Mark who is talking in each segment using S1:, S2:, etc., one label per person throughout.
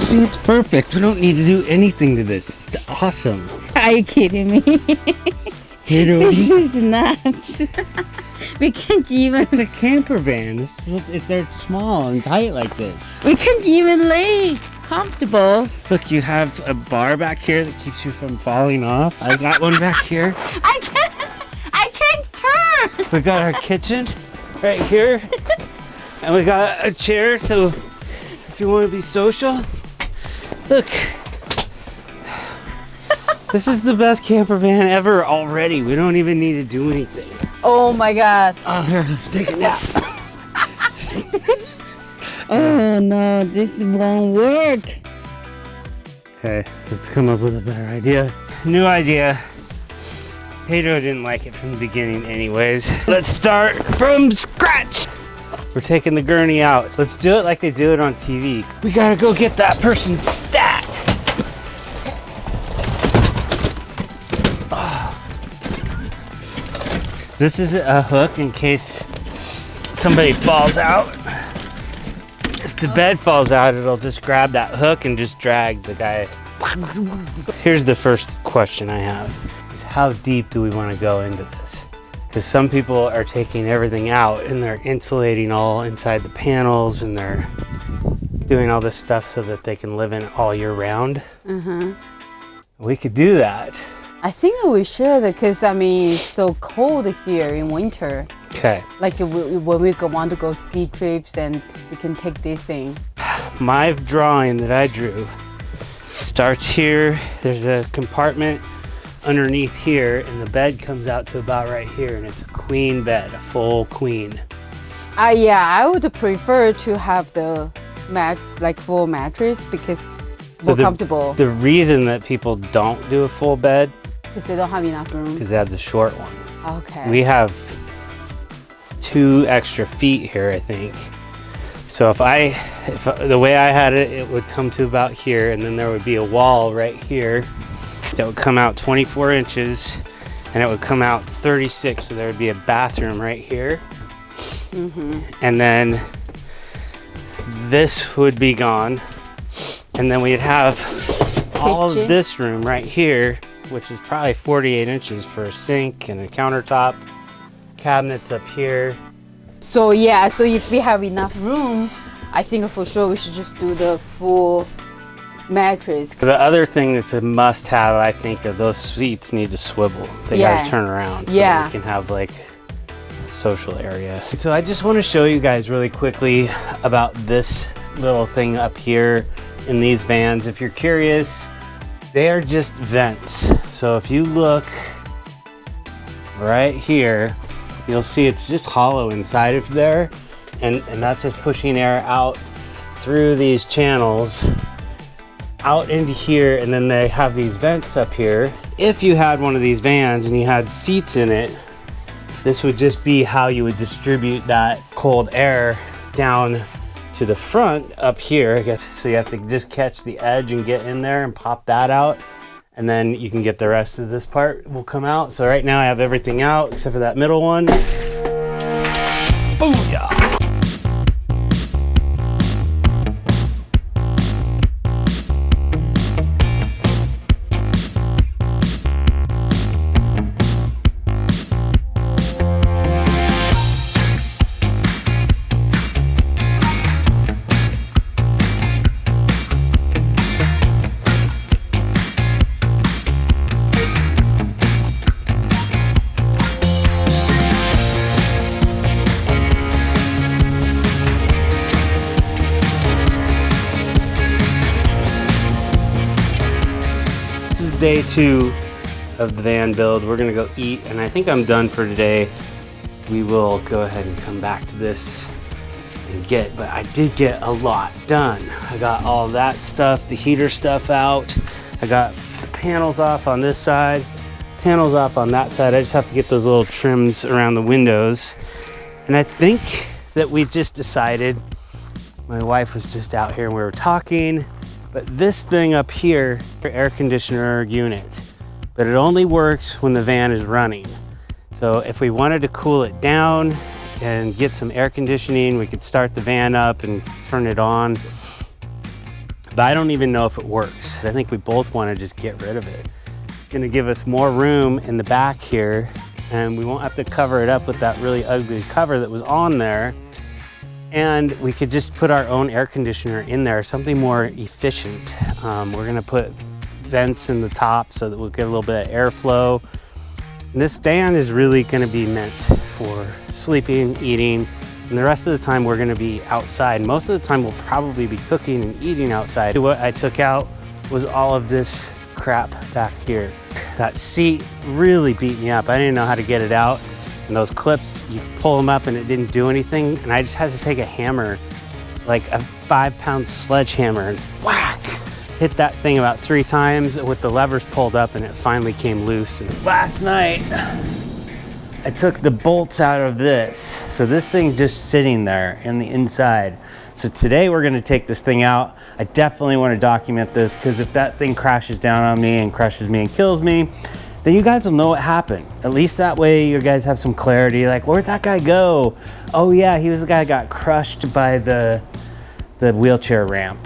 S1: See, it's perfect. We don't need to do anything to this. It's awesome.
S2: Are you kidding me? This is nuts. We can't even.
S1: It's a camper van. This is if they're small and tight like this.
S2: We can't even lay comfortable.
S1: Look, you have a bar back here that keeps you from falling off. I got one back here.
S2: I can't turn.
S1: We got our kitchen right here, and we got a chair. So if you want to be social, look. This is the best camper van ever already. We don't even need to do anything.
S2: Oh my God.
S1: Oh, here, let's take a nap.
S2: Oh no, this won't work.
S1: Okay, let's come up with a better idea. New idea. Pedro didn't like it from the beginning anyways. Let's start from scratch. We're taking the gurney out. Let's do it like they do it on TV. We gotta go get that person's stat. This is a hook in case somebody falls out. If the bed falls out, it'll just grab that hook and just drag the guy. Here's the first question I have, is how deep do we want to go into this? Because some people are taking everything out and they're insulating all inside the panels and they're doing all this stuff so that they can live in it all year round. We could do that.
S2: I think we should, because I mean it's so cold here in winter.
S1: Okay.
S2: Like when we want to go ski trips, and we can take this thing.
S1: My drawing that I drew starts here. There's a compartment underneath here, and the bed comes out to about right here, and it's a queen bed, a full queen.
S2: Yeah, I would prefer to have the full mattress because more comfortable.
S1: The reason that people don't do a full bed
S2: because they don't have enough room.
S1: because they have the short one.
S2: Okay.
S1: We have 2 extra feet here, I think. So if the way I had it, it would come to about here, and then there would be a wall right here that would come out 24 inches, and it would come out 36. So there would be a bathroom right here, and then this would be gone, and then we'd have all of this room right here, which is probably 48 inches for a sink and a countertop, cabinets up here.
S2: So yeah, so if we have enough room, I think for sure we should just do the full mattress.
S1: The other thing that's a must-have, I think, of those seats need to swivel. They gotta turn around so that we can have like a social area. So I just want to show you guys really quickly about this little thing up here in these vans. If you're curious, they are just vents. So if you look right here, you'll see it's just hollow inside of there, and that's just pushing air out through these channels out into here, and then they have these vents up here. If you had one of these vans and you had seats in it, this would just be how you would distribute that cold air down to the front up here, I guess. So you have to just catch the edge and get in there and pop that out, and then you can get the rest of this part will come out. So right now I have everything out except for that middle one. Booyah! Day 2 of the van build. We're gonna go eat, and I think I'm done for today. We will go ahead and come back to this and but I did get a lot done. I got all that stuff, the heater stuff out. I got the panels off on this side, panels off on that side. I just have to get those little trims around the windows. And I think that we just decided, my wife was just out here and we were talking, but this thing up here, air conditioner unit, but it only works when the van is running. So if we wanted to cool it down and get some air conditioning, we could start the van up and turn it on. but I don't even know if it works. I think we both want to just get rid of it. It's gonna give us more room in the back here, and we won't have to cover it up with that really ugly cover that was on there. And we could just put our own air conditioner in there, something more efficient. We're gonna put vents in the top so that we'll get a little bit of airflow. And this van is really gonna be meant for sleeping, eating, and the rest of the time we're gonna be outside. Most of the time we'll probably be cooking and eating outside. What I took out was all of this crap back here. That seat really beat me up. I didn't know how to get it out. And those clips, you pull them up and it didn't do anything. And I just had to take a hammer, like a 5-pound sledgehammer, and whack, hit that thing about 3 times with the levers pulled up, and it finally came loose. And last night, I took the bolts out of this. So this thing's just sitting there in the inside. So today we're gonna take this thing out. I definitely wanna document this, because if that thing crashes down on me and crushes me and kills me, then you guys will know what happened. At least that way you guys have some clarity, like, where'd that guy go? Oh yeah, he was the guy that got crushed by the wheelchair ramp.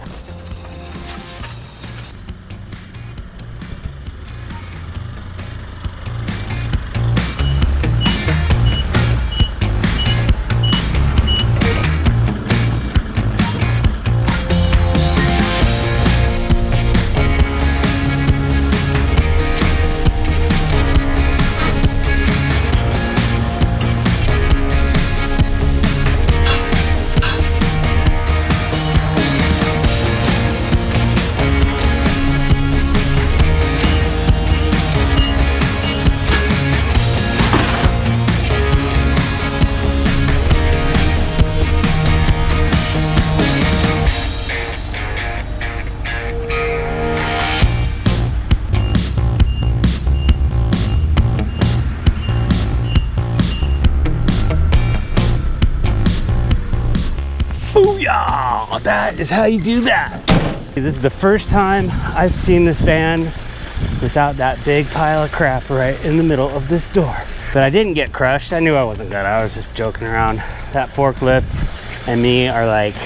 S1: Booyah! That is how you do that. This is the first time I've seen this van without that big pile of crap right in the middle of this door. But I didn't get crushed. I knew I wasn't gonna. I was just joking around. That forklift and me are like,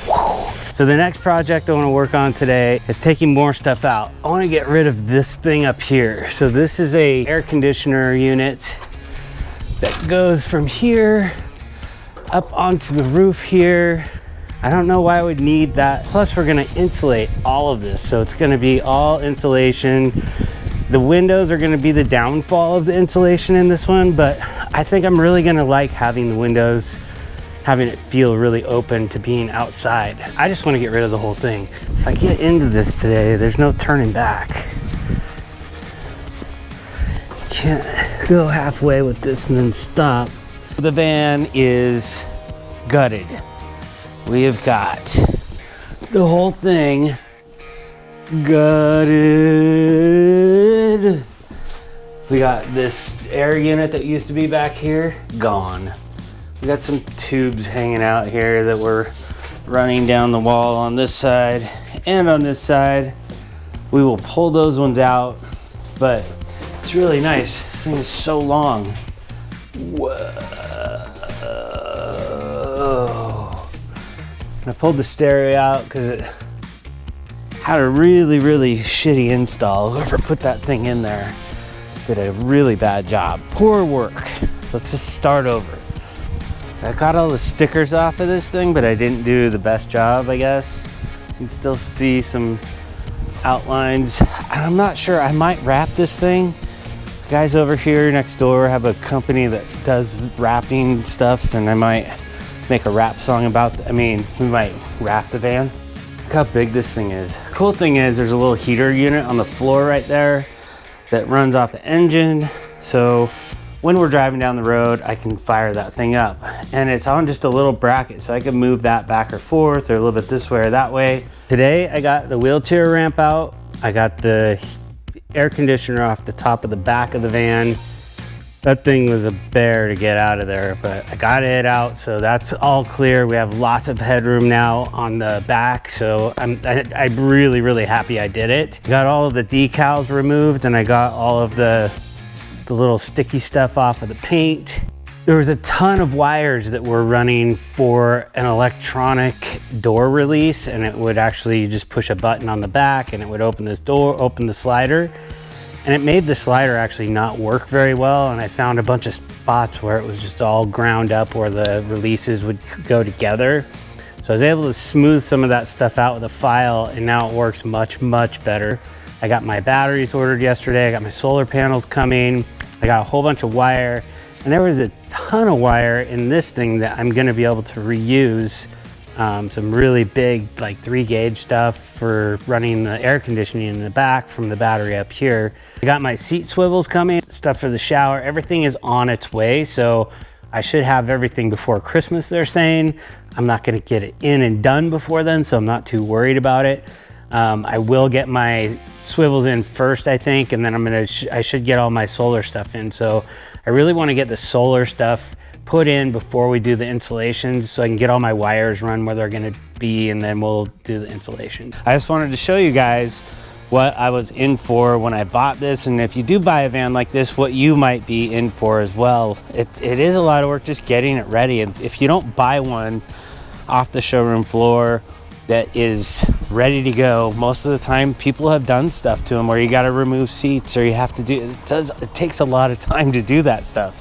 S1: whoa. So the next project I want to work on today is taking more stuff out. I want to get rid of this thing up here. So this is a air conditioner unit that goes from here up onto the roof here. I don't know why I would need that. Plus we're gonna insulate all of this. So it's gonna be all insulation. The windows are gonna be the downfall of the insulation in this one, but I think I'm really gonna like having the windows, having it feel really open to being outside. I just wanna get rid of the whole thing. If I get into this today, there's no turning back. Can't go halfway with this and then stop. The van is gutted. We have got the whole thing gutted. We got this air unit that used to be back here, gone. We got some tubes hanging out here that were running down the wall on this side and on this side. We will pull those ones out, but it's really nice. This thing is so long. Whoa. I pulled the stereo out because it had a really, really shitty install. Whoever put that thing in there did a really bad job. Poor work. Let's just start over. I got all the stickers off of this thing, but I didn't do the best job, I guess. You can still see some outlines. And I'm not sure, I might wrap this thing. The guys over here next door have a company that does wrapping stuff, and I might make a rap song about, we might wrap the van. Look how big this thing is. Cool thing is there's a little heater unit on the floor right there that runs off the engine. So when we're driving down the road, I can fire that thing up. And it's on just a little bracket, so I can move that back or forth or a little bit this way or that way. Today, I got the wheelchair ramp out. I got the air conditioner off the top of the back of the van. That thing was a bear to get out of there, but I got it out, so that's all clear. We have lots of headroom now on the back, so I'm really, really happy I did it. Got all of the decals removed, and I got all of the little sticky stuff off of the paint. there was a ton of wires that were running for an electronic door release, and it would actually just push a button on the back and it would open this door, open the slider. And it made the slider actually not work very well, and I found a bunch of spots where it was just all ground up where the releases would go together. So I was able to smooth some of that stuff out with a file, and now it works much, much better. I got my batteries ordered yesterday, I got my solar panels coming, I got a whole bunch of wire, and there was a ton of wire in this thing that I'm gonna be able to reuse. Some really big, like 3-gauge stuff for running the air conditioning in the back from the battery up here. I got my seat swivels coming, stuff for the shower. Everything is on its way, so I should have everything before Christmas, they're saying. I'm not gonna get it in and done before then, so I'm not too worried about it. I will get my swivels in first, I think, and then I should get all my solar stuff in. So I really wanna get the solar stuff put in before we do the insulation, so I can get all my wires run where they're gonna be, and then we'll do the insulation. I just wanted to show you guys what I was in for when I bought this, and if you do buy a van like this, what you might be in for as well. It is a lot of work just getting it ready, and if you don't buy one off the showroom floor that is ready to go, most of the time people have done stuff to them where you got to remove seats, or you have to do, it takes a lot of time to do that stuff.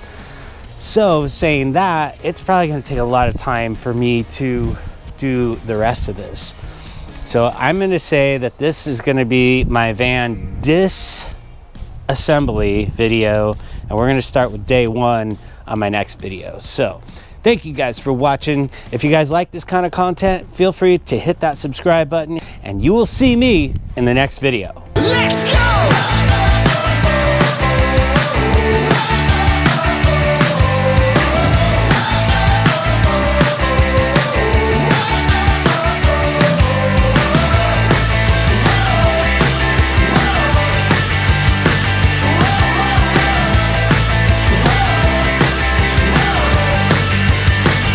S1: So saying that, it's probably going to take a lot of time for me to do the rest of this. So I'm going to say that this is going to be my van disassembly video, and we're going to start with day 1 on my next video. So thank you guys for watching. If you guys like this kind of content, feel free to hit that subscribe button, and you will see me in the next video.